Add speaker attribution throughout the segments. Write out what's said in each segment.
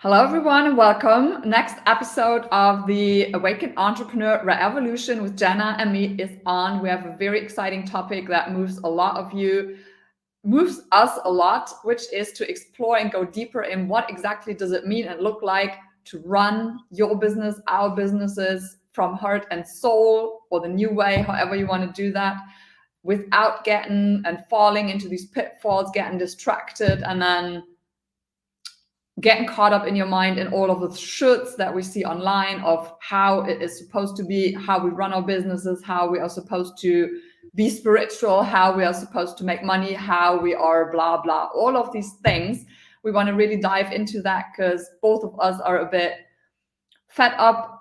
Speaker 1: Hello, everyone, and welcome. Next episode of the Awakened Entrepreneur Revolution with Jenna and me is on. We have a very exciting topic that moves us a lot, which is to explore and go deeper in what exactly does it mean and look like to run your business, our businesses from heart and soul, or the new way, however you want to do that, without getting and falling into these pitfalls, getting distracted, and then getting caught up in your mind in all of the shoulds that we see online of how it is supposed to be, how we run our businesses, how we are supposed to be spiritual, how we are supposed to make money, how we are blah, blah, all of these things. We want to really dive into that because both of us are a bit fed up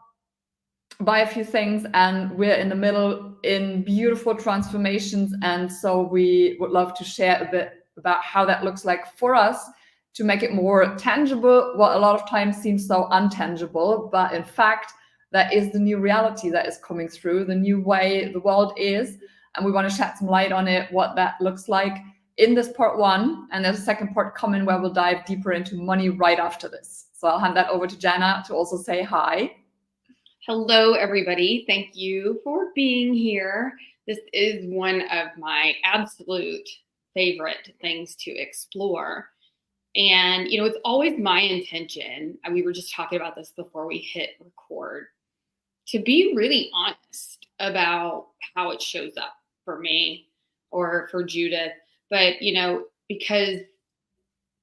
Speaker 1: by a few things and we're in the middle in beautiful transformations. And so we would love to share a bit about how that looks like for us, to make it more tangible, what a lot of times seems so untangible, but in fact, that is the new reality that is coming through, the new way the world is, and we want to shed some light on it, what that looks like in this part one, and there's a second part coming where we'll dive deeper into money right after this. So I'll hand that over to Jenna to also say hi.
Speaker 2: Hello, everybody. Thank you for being here. This is one of my absolute favorite things to explore. And, it's always my intention, and we were just talking about this before we hit record, to be really honest about how it shows up for me or for Judith. But, because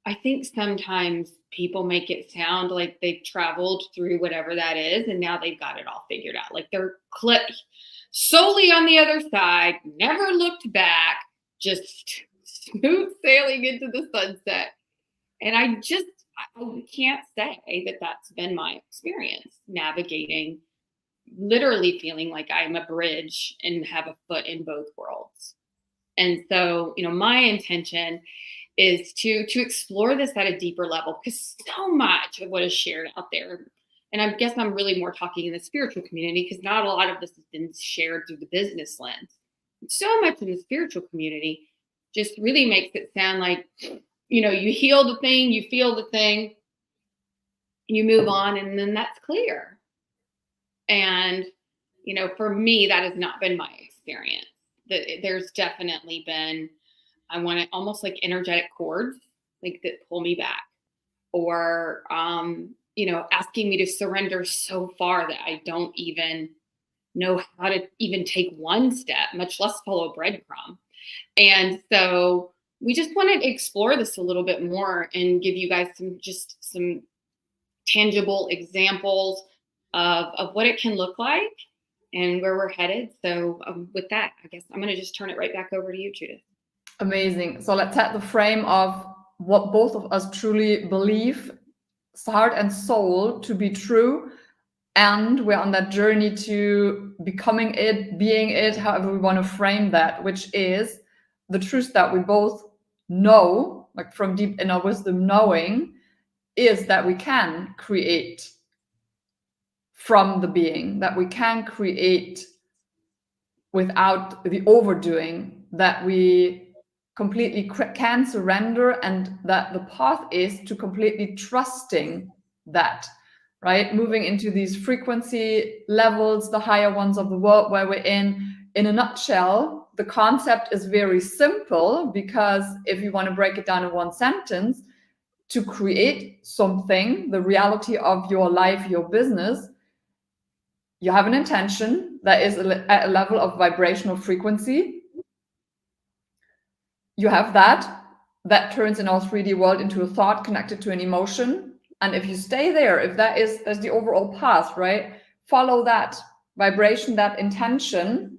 Speaker 2: I think sometimes people make it sound like they've traveled through whatever that is and now they've got it all figured out. Like they're solely on the other side, never looked back, just smooth sailing into the sunset. And I can't say that that's been my experience navigating, literally feeling like I'm a bridge and have a foot in both worlds. And so, my intention is to explore this at a deeper level, because so much of what is shared out there, and I guess I'm really more talking in the spiritual community, because not a lot of this has been shared through the business lens. So much in the spiritual community just really makes it sound like, you heal the thing, you feel the thing, you move on, and then that's clear. And, for me, that has not been my experience. There's definitely been, I want it almost like energetic cords, like that pull me back, or, asking me to surrender so far that I don't even know how to even take one step, much less follow a breadcrumb. And so we just want to explore this a little bit more and give you guys some tangible examples of what it can look like and where we're headed. So with that, I guess I'm going to just turn it right back over to you, Judith.
Speaker 1: Amazing. So let's set the frame of what both of us truly believe, heart and soul, to be true. And we're on that journey to becoming it, being it, however we want to frame that, which is the truth that we both know, like from deep inner wisdom knowing, is that we can create from the being, that we can create without the overdoing, that we completely can surrender, and that the path is to completely trusting that, right? Moving into these frequency levels, the higher ones of the world where we're in. In a nutshell, the concept is very simple, because if you want to break it down in one sentence, to create something, the reality of your life, your business, you have an intention that is at a level of vibrational frequency. You have that turns in our 3D world into a thought connected to an emotion. And if you stay there, if that's the overall path, right? Follow that vibration, that intention,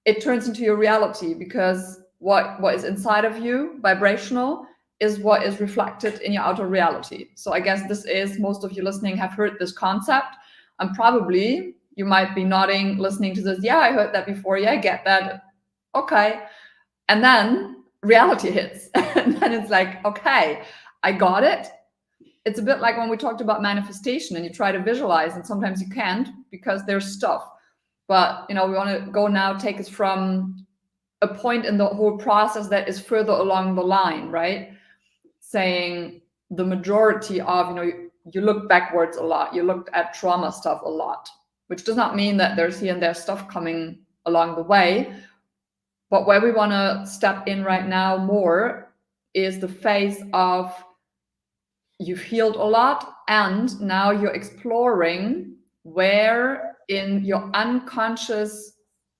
Speaker 1: it turns into your reality, because what is inside of you, vibrational, is what is reflected in your outer reality. So I guess this is, most of you listening have heard this concept, and probably you might be nodding, listening to this. Yeah, I heard that before. Yeah, I get that. Okay. And then reality hits. And then it's like, okay, I got it. It's a bit like when we talked about manifestation and you try to visualize, and sometimes you can't because there's stuff. But, we want to go now, take us from a point in the whole process that is further along the line, right? Saying the majority of, you look backwards a lot. You looked at trauma stuff a lot, which does not mean that there's here and there stuff coming along the way. But where we want to step in right now more is the phase of you've healed a lot, and now you're exploring where in your unconscious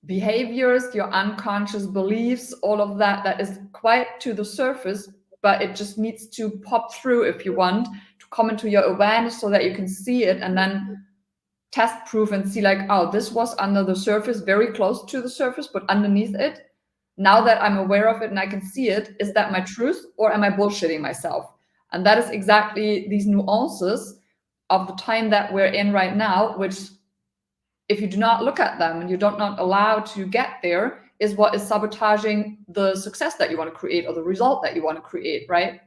Speaker 1: behaviors, your unconscious beliefs, all of that, that is quite to the surface, but it just needs to pop through, if you want, to come into your awareness so that you can see it and then test proof and see like, oh, this was under the surface, very close to the surface, but underneath it. Now that I'm aware of it and I can see it, is that my truth or am I bullshitting myself? And that is exactly these nuances of the time that we're in right now, which if you do not look at them and you don't not allow to get there, is what is sabotaging the success that you want to create or the result that you want to create, right?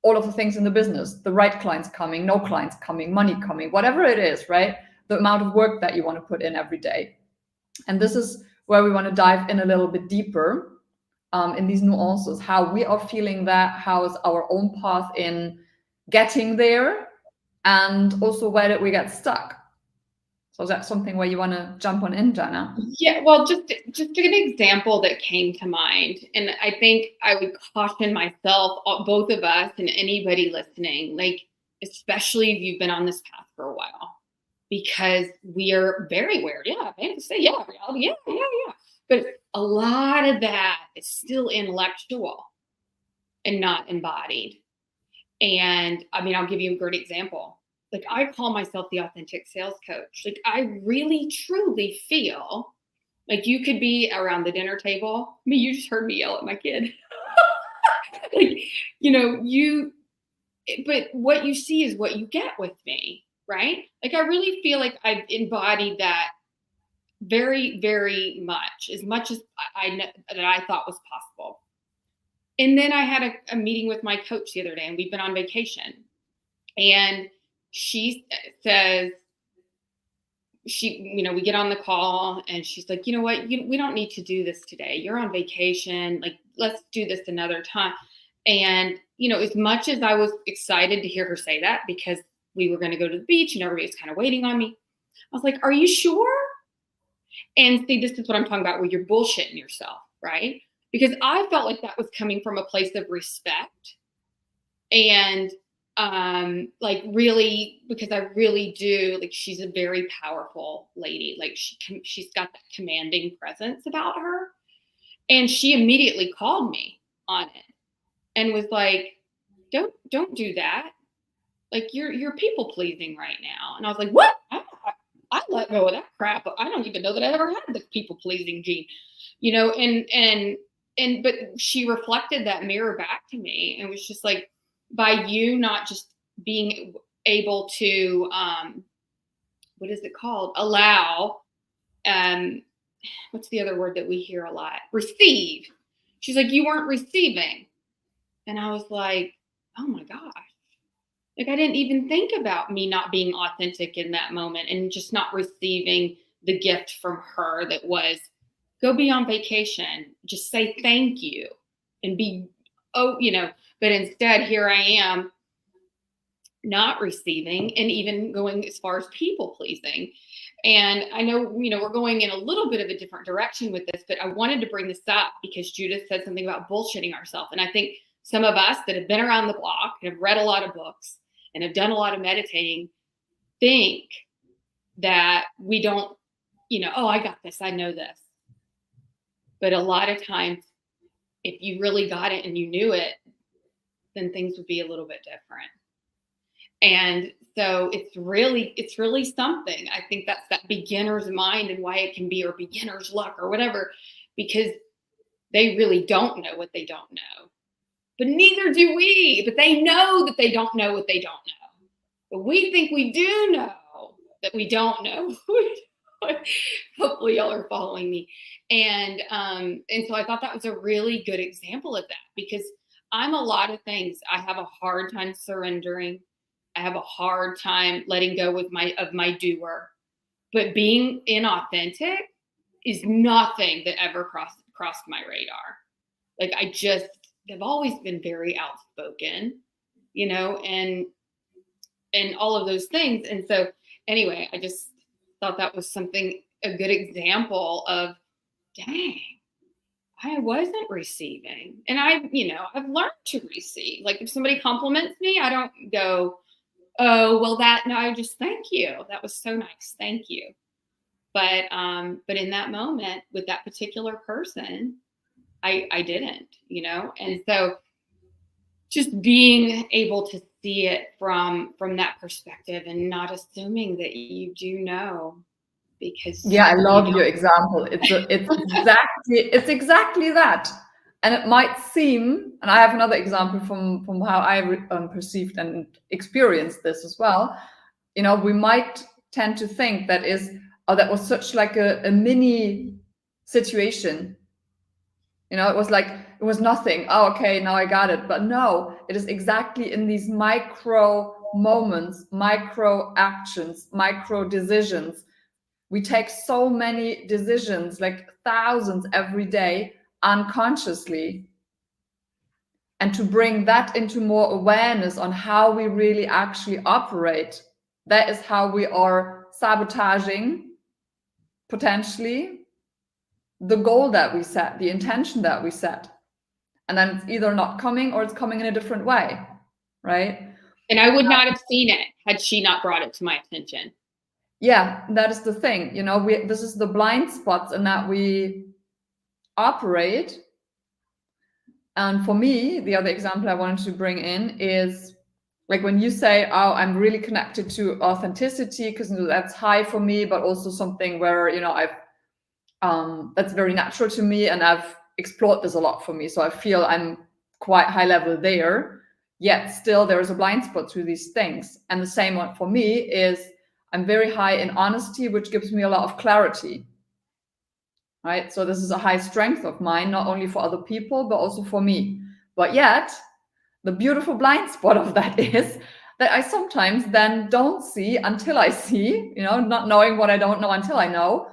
Speaker 1: All of the things in the business, the right clients coming, no clients coming, money coming, whatever it is, right? The amount of work that you want to put in every day. And this is where we want to dive in a little bit deeper in these nuances, how we are feeling that, how is our own path in getting there, and also where did we get stuck. So is that something where you want to jump on in, Jana?
Speaker 2: Yeah, well, just an example that came to mind, and I think I would caution myself, both of us, and anybody listening, like especially if you've been on this path for a while, because we are very aware. Yeah, I have to say, yeah, reality, yeah. But a lot of that is still intellectual and not embodied. And I mean, I'll give you a great example. Like, I call myself the authentic sales coach. Like, I really truly feel like you could be around the dinner table. I mean, you just heard me yell at my kid. Like, but what you see is what you get with me, right? Like, I really feel like I've embodied that very, very much as I thought was possible. And then I had a meeting with my coach the other day, and we've been on vacation. And she says, we get on the call, and she's like, you know what, we don't need to do this today. You're on vacation. Like, let's do this another time. And, as much as I was excited to hear her say that, because we were going to go to the beach and everybody was kind of waiting on me, I was like, are you sure? And see, this is what I'm talking about, where you're bullshitting yourself, right? Because I felt like that was coming from a place of respect and like, really, because I really do, like, she's a very powerful lady. Like, she's got that commanding presence about her. And she immediately called me on it and was like, don't do that. Like, you're people pleasing right now. And I was like, what? I let go of that crap. I don't even know that I ever had the people pleasing gene, but she reflected that mirror back to me, and was just like, by you not just being able to, what is it called? Allow, what's the other word that we hear a lot? Receive. She's like, you weren't receiving. And I was like, oh my gosh. Like, I didn't even think about me not being authentic in that moment and just not receiving the gift from her that was, go be on vacation, just say thank you and but instead here I am not receiving and even going as far as people pleasing. And I know, we're going in a little bit of a different direction with this, but I wanted to bring this up because Judith said something about bullshitting ourselves. And I think some of us that have been around the block and have read a lot of books and have done a lot of meditating think that we don't, oh, I got this, I know this. But a lot of times, if you really got it and you knew it, then things would be a little bit different. And so it's really something. I think that's that beginner's mind and why it can be, or beginner's luck or whatever, because they really don't know what they don't know. But neither do we. But they know that they don't know what they don't know. But we think we do know that we don't know. Hopefully y'all are following me. And so I thought that was a really good example of that, because I'm a lot of things. I have a hard time surrendering. I have a hard time letting go of my doer. But being inauthentic is nothing that ever crossed my radar. Like, I've always been very outspoken, and and all of those things. And so anyway, I just thought that was a good example of, dang, I wasn't receiving. And I've learned to receive. Like if somebody compliments me, I don't go, oh, well no, I just thank you. That was so nice. Thank you. But in that moment with that particular person, I didn't, and so just being able to see it from that perspective and not assuming that you do know, because
Speaker 1: Yeah, I love your example. It's exactly that. And it might seem, and I have another example from how I perceived and experienced this as well. We might tend to think that was such like a mini situation. It was nothing. Oh, okay, now I got it. But no, it is exactly in these micro moments, micro actions, micro decisions. We take so many decisions, like thousands every day, unconsciously. And to bring that into more awareness on how we really actually operate, that is how we are sabotaging, potentially, the goal that we set, the intention that we set. And then it's either not coming or it's coming in a different way, right?
Speaker 2: And I would not have seen it had she not brought it to my attention.
Speaker 1: Yeah, that is the thing. This is the blind spots in that we operate. And for me, the other example I wanted to bring in is like when you say, oh, I'm really connected to authenticity because that's high for me, but also something where, that's very natural to me and I've explored this a lot for me. So I feel I'm quite high level there, yet still there is a blind spot to these things. And the same one for me is I'm very high in honesty, which gives me a lot of clarity. Right? So this is a high strength of mine, not only for other people, but also for me. But yet, the beautiful blind spot of that is that I sometimes then don't see until I see, not knowing what I don't know until I know,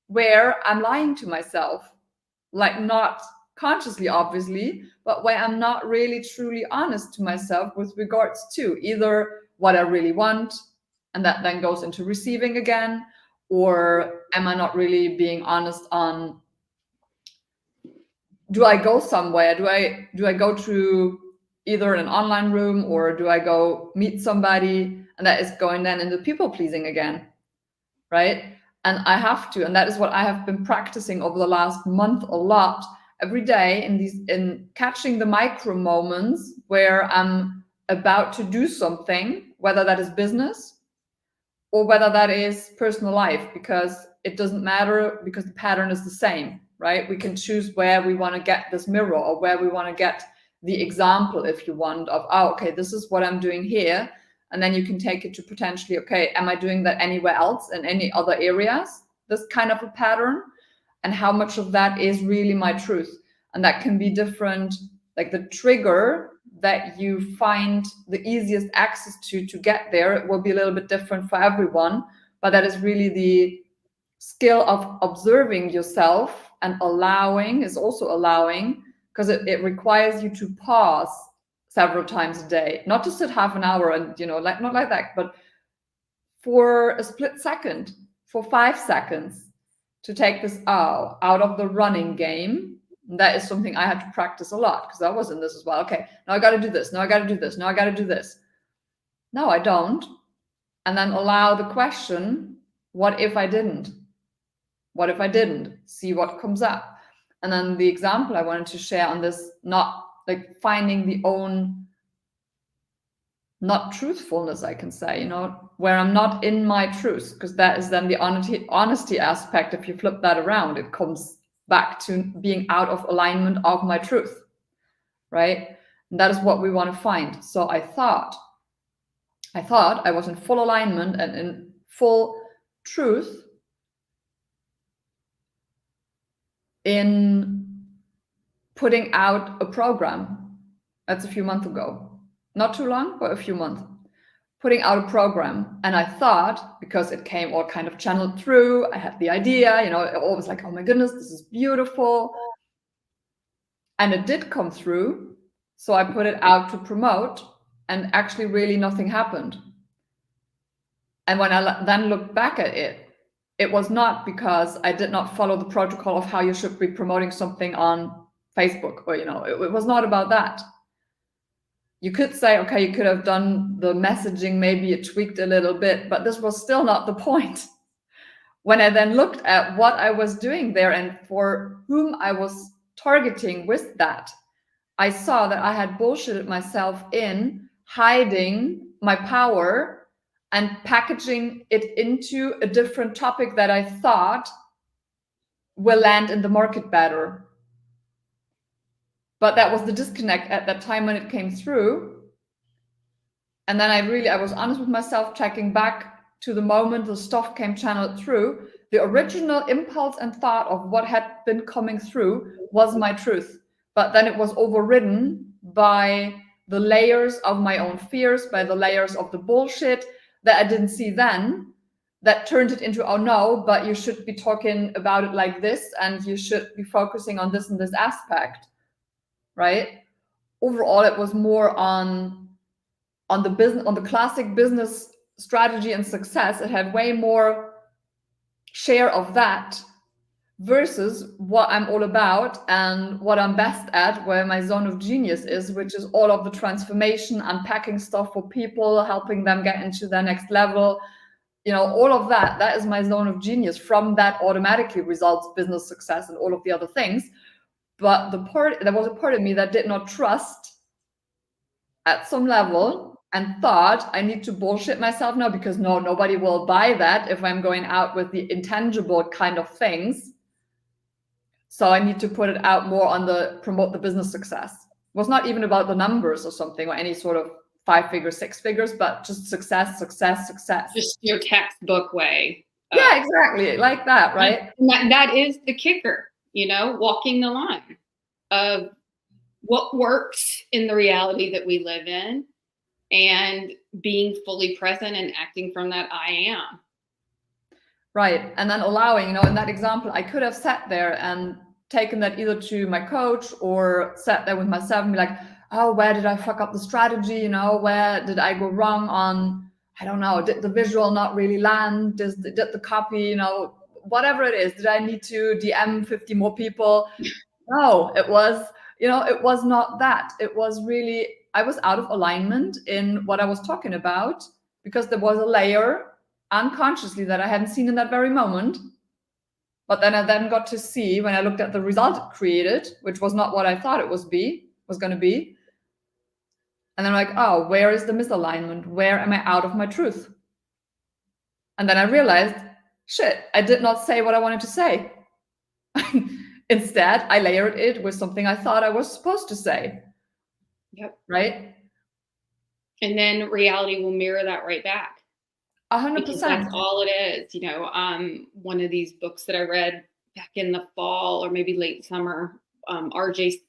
Speaker 1: where I'm lying to myself. Like not consciously, obviously, but where I'm not really truly honest to myself with regards to either what I really want, and that then goes into receiving again, or am I not really being honest on, do I go somewhere? Do I go to either an online room or do I go meet somebody? And that is going then into people pleasing again, right? And I have to, and that is what I have been practicing over the last month a lot, every day in catching the micro moments where I'm about to do something, whether that is business or whether that is personal life, because it doesn't matter, because the pattern is the same, right? We can choose where we want to get this mirror or where we want to get the example, if you want, of, oh, okay, this is what I'm doing here. And then you can take it to potentially, okay, am I doing that anywhere else in any other areas? This kind of a pattern, and how much of that is really my truth. And that can be different, like the trigger that you find the easiest access to get there, it will be a little bit different for everyone. But that is really the skill of observing yourself, and allowing is also allowing, because it requires you to pause several times a day, not to sit half an hour and like not like that, but for a split second, for 5 seconds, to take this out of the running game. And that is something I had to practice a lot, because I was in this as well. Okay, now I got to do this, now I got to do this, now I got to do this. No, I don't. And then allow the question, what if I didn't? What if I didn't? See what comes up. And then the example I wanted to share on this, not like finding the own, not truthfulness, I can say, where I'm not in my truth, because that is then the honesty aspect. If you flip that around, it comes back to being out of alignment of my truth, right? And that is what we want to find. So I thought I was in full alignment and in full truth in putting out a program. That's a few months ago. Not too long, but a few months. Putting out a program. And I thought, because it came all kind of channeled through, I had the idea, it always like, oh my goodness, this is beautiful. And it did come through. So I put it out to promote, and actually really nothing happened. And when I then looked back at it, it was not because I did not follow the protocol of how you should be promoting something on Facebook, or, it was not about that. You could say, okay, you could have done the messaging, maybe you tweaked a little bit, but this was still not the point. When I then looked at what I was doing there and for whom I was targeting with that, I saw that I had bullshitted myself in hiding my power and packaging it into a different topic that I thought will land in the market better. But that was the disconnect at that time when it came through. And then I was honest with myself, checking back to the moment the stuff came channeled through. The original impulse and thought of what had been coming through was my truth. But then it was overridden by the layers of my own fears, by the layers of the bullshit that I didn't see then, that turned it into, oh no, but you should be talking about it like this, and you should be focusing on this and this aspect, right? Overall, it was more on the business, on the classic business strategy and success. It had way more share of that versus what I'm all about and what I'm best at, where my zone of genius is, which is all of the transformation, unpacking stuff for people, helping them get into their next level. All of that is my zone of genius. From that automatically results business success and all of the other things. But there was a part of me that did not trust at some level and thought, I need to bullshit myself now, because nobody will buy that if I'm going out with the intangible kind of things. So I need to put it out more on promote the business success. It was not even about the numbers or something, or any sort of 5 figures, 6 figures, but just success.
Speaker 2: Just your textbook way.
Speaker 1: Yeah, exactly. Like that, right?
Speaker 2: And that is the kicker, walking the line of what works in the reality that we live in, and being fully present and acting from that I am.
Speaker 1: Right. And then allowing, in that example, I could have sat there and taken that either to my coach or sat there with myself and be like, oh, where did I fuck up the strategy? Where did I go wrong on, I don't know, did the visual not really land? Did the copy, whatever it is, did I need to DM 50 more people? No, it was, it was not that. It was really, I was out of alignment in what I was talking about, because there was a layer unconsciously that I hadn't seen in that very moment. But then I got to see, when I looked at the result it created, which was not what I thought it was going to be. And then I'm like, oh, where is the misalignment? Where am I out of my truth? And then I realized, shit, I did not say what I wanted to say. Instead, I layered it with something I thought I was supposed to say.
Speaker 2: Yep.
Speaker 1: Right?
Speaker 2: And then reality will mirror that right back.
Speaker 1: 100%.
Speaker 2: That's all it is. One of these books that I read back in the fall or maybe late summer, RJ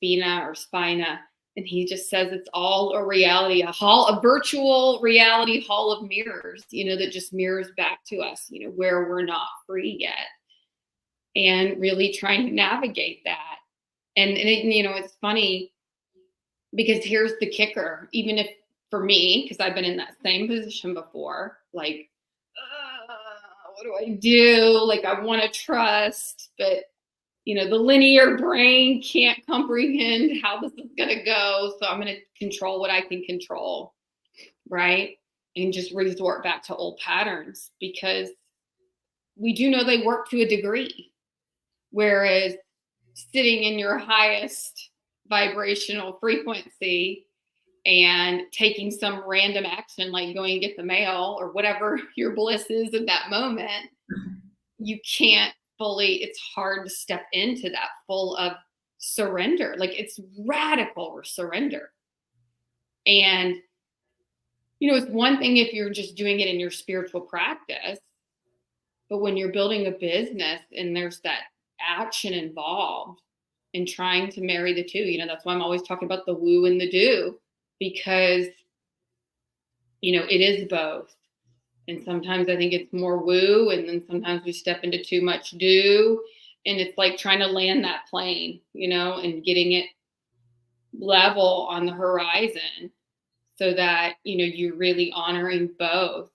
Speaker 2: Spina, and he just says it's all a reality, a virtual reality hall of mirrors, that just mirrors back to us, where we're not free yet. And really trying to navigate that. And it's funny, because here's the kicker. Even if, for me, because I've been in that same position before, like, what do I do? Like, I want to trust, but, the linear brain can't comprehend how this is going to go. So I'm going to control what I can control, right? And just resort back to old patterns, because we do know they work to a degree. Whereas sitting in your highest vibrational frequency and taking some random action, like going and get the mail or whatever your bliss is in that moment, you can't fully, it's hard to step into that full of surrender. Like, it's radical surrender. And, it's one thing if you're just doing it in your spiritual practice, but when you're building a business and there's that action involved in trying to marry the two, that's why I'm always talking about the woo and the do, because it is both. And sometimes I think it's more woo, and then sometimes we step into too much do, and it's like trying to land that plane, and getting it level on the horizon, so that you're really honoring both.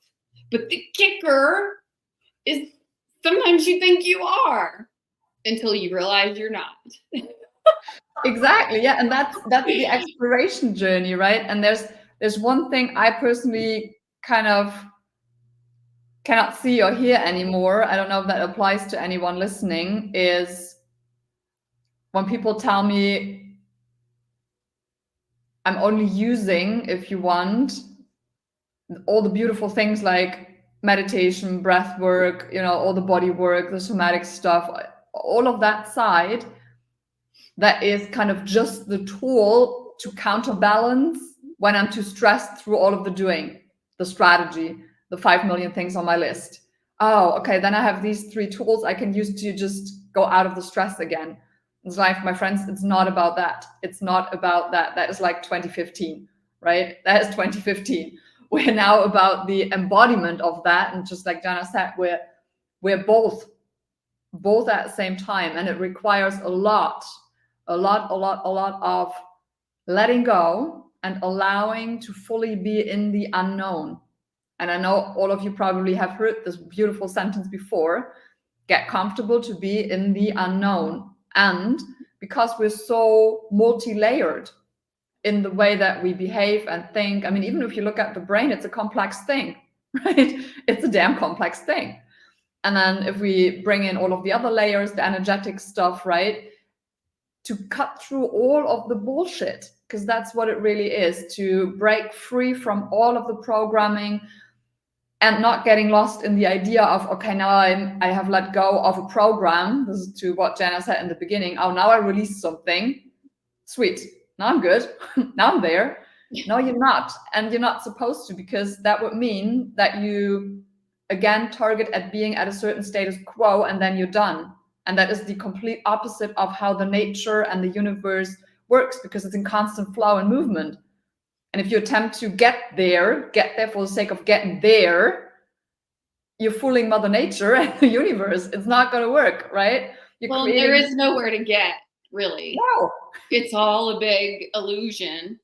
Speaker 2: But the kicker is sometimes you think you are until you realize you're not.
Speaker 1: Exactly. Yeah. And that's the exploration journey, right? And there's one thing I personally kind of cannot see or hear anymore. I don't know if that applies to anyone listening, is when people tell me I'm only using, if you want, all the beautiful things like meditation, breath work, all the body work, the somatic stuff, all of that side, that is kind of just the tool to counterbalance when I'm too stressed through all of the doing, the strategy, the 5 million things on my list. Oh, okay, then I have these 3 tools I can use to just go out of the stress again. It's like, my friends, it's not about that. It's not about that. That is like 2015, right? That is 2015. We're now about the embodiment of that. And just like Jana said, we're both at the same time. And it requires a lot of letting go and allowing to fully be in the unknown. And I know all of you probably have heard this beautiful sentence before: get comfortable to be in the unknown. And because we're so multi-layered in the way that we behave and think, I mean, even if you look at the brain, it's a complex thing, right? It's a damn complex thing. And then if we bring in all of the other layers, the energetic stuff, right, to cut through all of the bullshit, because that's what it really is, to break free from all of the programming and not getting lost in the idea of, okay, now I have let go of a program. This is to what Jana said in the beginning. Oh, now I released something. Sweet. Now I'm good. Now I'm there. No, you're not. And you're not supposed to, because that would mean that you, again, target at being at a certain status quo and then you're done. And that is the complete opposite of how the nature and the universe works, because it's in constant flow and movement. And if you attempt to get there for the sake of getting there, you're fooling Mother Nature and the universe. It's not going to work, right?
Speaker 2: There is nowhere to get, really.
Speaker 1: No.
Speaker 2: It's all a big illusion,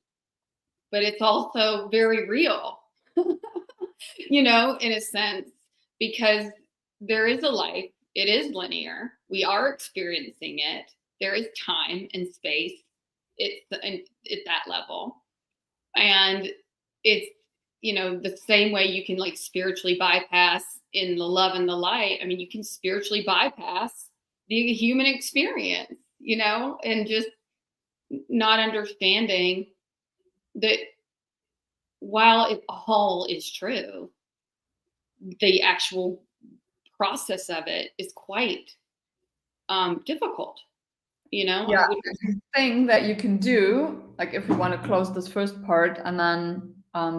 Speaker 2: but it's also very real, in a sense, because there is a life. It is linear. We are experiencing it. There is time and space. It's at that level. And it's, the same way you can like spiritually bypass in the love and the light. I mean, you can spiritually bypass the human experience, and just not understanding that while it all is true, the actual process of it is quite difficult.
Speaker 1: Yeah, the thing that you can do, like if we want to close this first part and then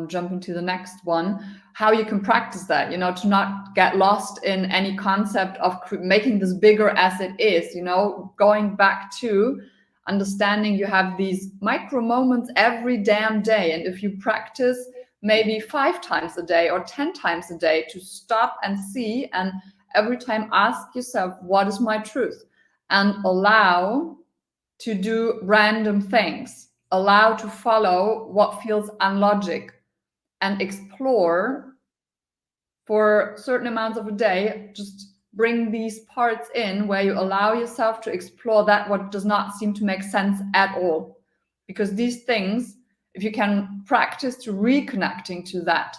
Speaker 1: jump into the next one, how you can practice that, to not get lost in any concept of making this bigger as it is, going back to understanding you have these micro moments every damn day. And if you practice maybe 5 times a day or 10 times a day, to stop and see, and every time ask yourself, what is my truth? And allow to do random things, allow to follow what feels unlogic, and explore for certain amounts of a day. Just bring these parts in where you allow yourself to explore that what does not seem to make sense at all. Because these things, if you can practice to reconnecting to that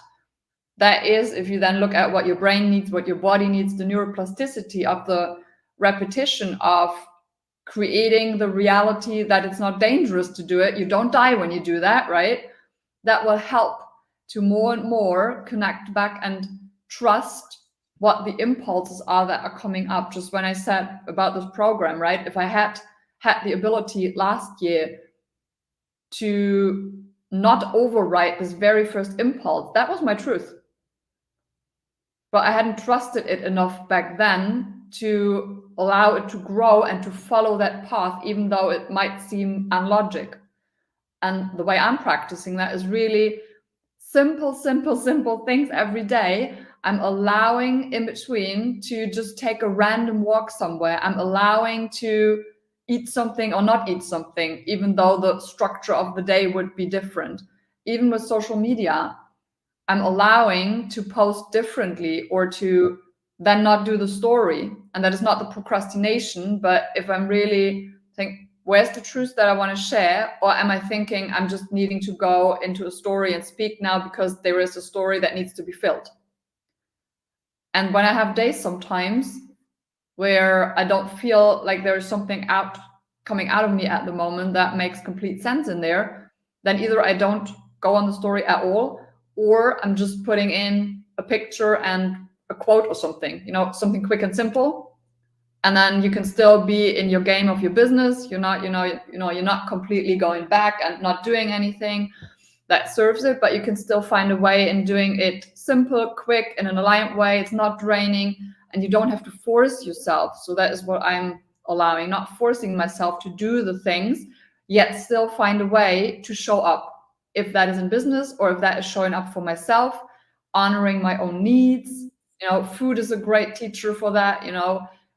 Speaker 1: is, if you then look at what your brain needs, what your body needs, the neuroplasticity of the repetition of creating the reality that it's not dangerous to do it. You don't die when you do that, right? That will help to more and more connect back and trust what the impulses are that are coming up. Just when I said about this program, right? If I had the ability last year to not override this very first impulse, that was my truth. But I hadn't trusted it enough back then to allow it to grow and to follow that path, even though it might seem unlogic. And the way I'm practicing that is really simple things every day. I'm allowing in between to just take a random walk somewhere. I'm allowing to eat something or not eat something, even though the structure of the day would be different. Even with social media, I'm allowing to post differently or to then not do the story. And that is not the procrastination, but if I'm really think, where's the truth that I want to share? Or am I thinking I'm just needing to go into a story and speak now because there is a story that needs to be filled? And when I have days sometimes where I don't feel like there is something coming out of me at the moment that makes complete sense in there, then either I don't go on the story at all, or I'm just putting in a picture and a quote or something, something quick and simple. And then you can still be in your game of your business. You're not completely going back and not doing anything that serves it, but you can still find a way in doing it simple, quick, in an aligned way. It's not draining, and you don't have to force yourself. So that is what I'm allowing, not forcing myself to do the things, yet still find a way to show up. If that is in business or if that is showing up for myself, honoring my own needs. Food is a great teacher for that.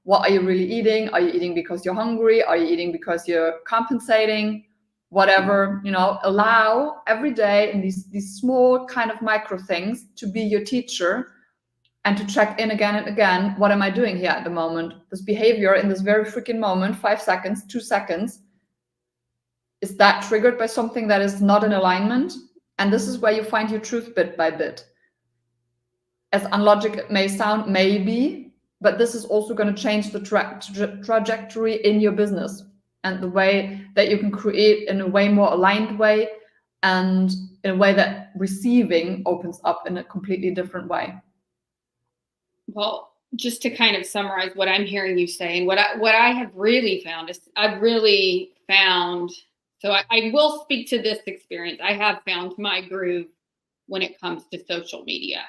Speaker 1: What are you really eating? Are you eating because you're hungry? Are you eating because you're compensating? Whatever, allow every day in these small kind of micro things to be your teacher, and to check in again and again. What am I doing here at the moment? This behavior in this very freaking moment, 5 seconds, 2 seconds, is that triggered by something that is not in alignment? And this is where you find your truth bit by bit. As unlogical it may sound, maybe, but this is also going to change the trajectory in your business and the way that you can create in a way more aligned way, and in a way that receiving opens up in a completely different way.
Speaker 2: Well, just to kind of summarize what I'm hearing you say, and what I have really found is so I will speak to this experience. I have found my groove when it comes to social media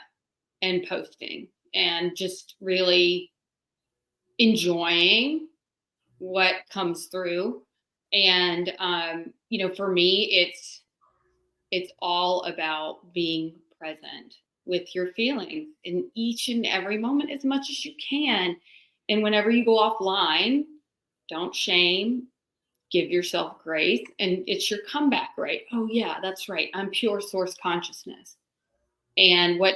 Speaker 2: and posting, and just really enjoying what comes through. And for me, it's all about being present with your feelings in each and every moment as much as you can. And whenever you go offline, don't shame, give yourself grace, and it's your comeback, right? Oh yeah, that's right, I'm pure source consciousness. And a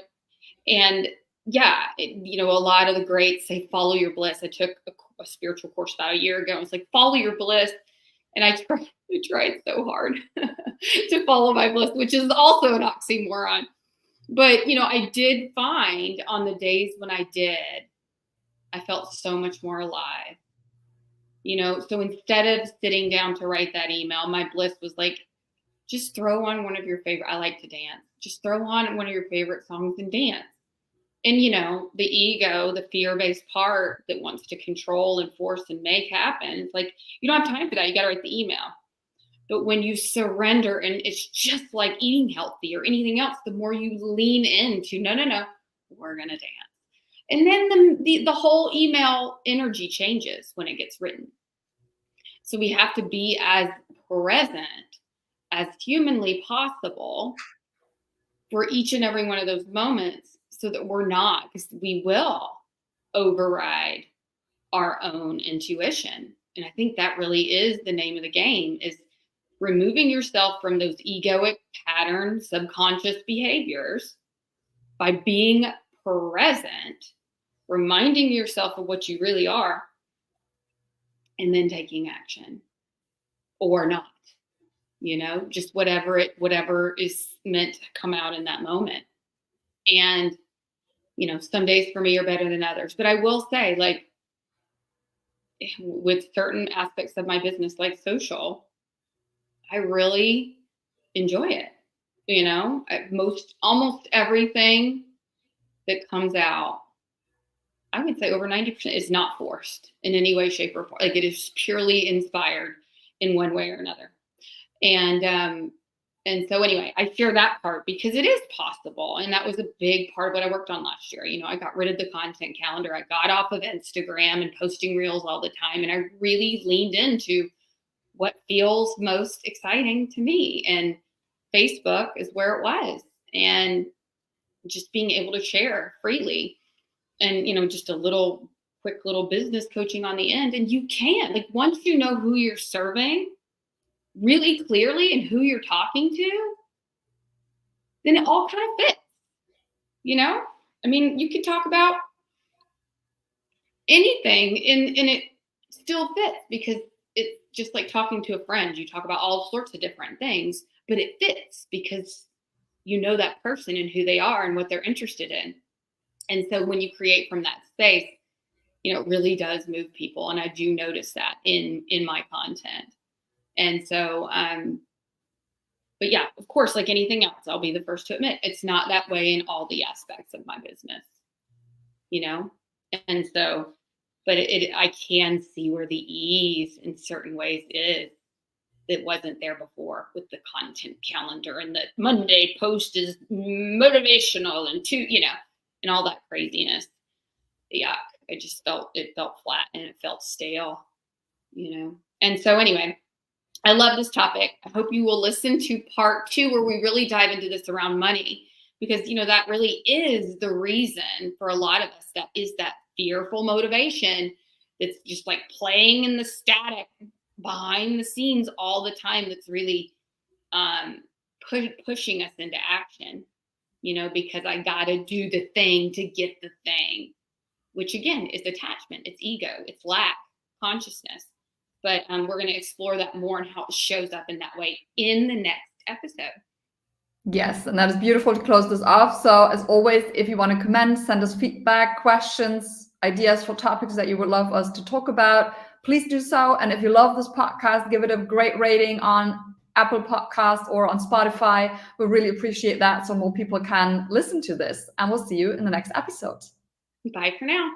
Speaker 2: lot of the greats say follow your bliss. I took a spiritual course about a year ago. It's like, follow your bliss. And I tried so hard to follow my bliss, which is also an oxymoron. But, I did find on the days when I did, I felt so much more alive. So instead of sitting down to write that email, my bliss was like, just throw on one of your favorite, I like to dance. Just throw on one of your favorite songs and dance. And, the ego, the fear-based part that wants to control and force and make happen, it's like, you don't have time for that. You got to write the email. But when you surrender, and it's just like eating healthy or anything else, the more you lean into, no, we're going to dance. And then the whole email energy changes when it gets written. So we have to be as present as humanly possible for each and every one of those moments, so that we're not, because we will override our own intuition. And I think that really is the name of the game, is removing yourself from those egoic patterns, subconscious behaviors, by being present, reminding yourself of what you really are, and then taking action, or not, just whatever is meant to come out in that moment. And, some days for me are better than others, but I will say, like, with certain aspects of my business, like social, I really enjoy it. Almost everything that comes out, I would say over 90% is not forced in any way, shape, or form. Like, it is purely inspired in one way or another. And so anyway, I share that part because it is possible. And that was a big part of what I worked on last year. I got rid of the content calendar. I got off of Instagram and posting reels all the time. And I really leaned into what feels most exciting to me. And Facebook is where it was. And just being able to share freely, and, just a quick little business coaching on the end. And you can, like, once you know who you're serving really clearly and who you're talking to, then it all kind of fits. You know, I mean, you could talk about anything and it still fits because it's just like talking to a friend. You talk about all sorts of different things, but it fits because you know that person and who they are and what they're interested in. And so when you create from that space, you know, it really does move people. And I do notice that in my content. And so but yeah, of course, like anything else, I'll be the first to admit it's not that way in all the aspects of my business, you know? And so, but I can see where the ease in certain ways is that wasn't there before with the content calendar and the Monday post is motivational and and all that craziness. Yeah, it felt flat and it felt stale, you know? And so anyway, I love this topic. I hope you will listen to part 2 where we really dive into this around money because, you know, that really is the reason for a lot of us. That is that fearful motivation that's just like playing in the static behind the scenes all the time. That's really pushing us into action, you know, because I got to do the thing to get the thing, which again is attachment, it's ego, it's lack consciousness. But we're going to explore that more and how it shows up in that way in the next episode.
Speaker 1: Yes, and that is beautiful to close this off. So as always, if you want to comment, send us feedback, questions, ideas for topics that you would love us to talk about, please do so. And if you love this podcast, give it a great rating on Apple Podcasts or on Spotify. We really appreciate that so more people can listen to this. And we'll see you in the next episode.
Speaker 2: Bye for now.